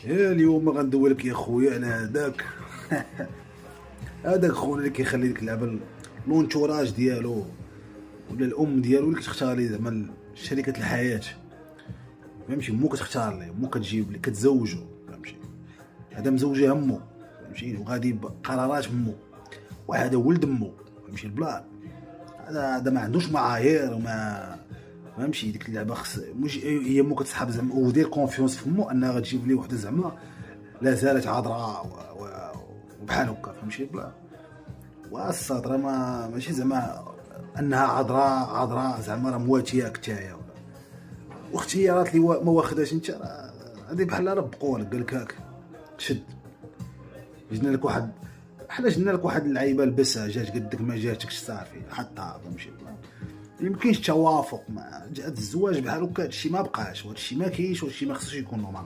يا اليوم غندوي لك يا خويا على هذاك هذاك خونا اللي كيخلي لك اللعبه لونتوراج ديالو ولا الام ديالو اللي كتختار ليه زعما شريكه الحياه. فهمتي مو كتختار ليه، مو كتجيب ليه، كتزوجو. فهمتي هذا مزوجه امو، فهمتي وغادي بقرارات امو، وهذا ولد امو. فهمتي البلان هذا ما عندوش معايير وما فهمتي. ديك اللعبه خص مش هي مو كتسحب زعما ودير كونفيونس في امو انها غتجيب ليه وحده زعما لا زالت عذراء وبحال هكا. فهمتي البلان والسطر ما ماشي زعما انها عذراء زعما راه مواتياك نتايا واختيارات اللي ما واخداش انت. هذه بحال راه بقولك قال لك هاك شد جبنا لك واحد بحال جبنا لك واحد اللعيبه لبسها جات قدك ما جاتكش صافي حطها. فهمتي يمكنش توافق مع الزواج بحال هكا. هادشي ما بقاش وهادشي ما كاينش وهادشي ما خصوش يكون نورمال.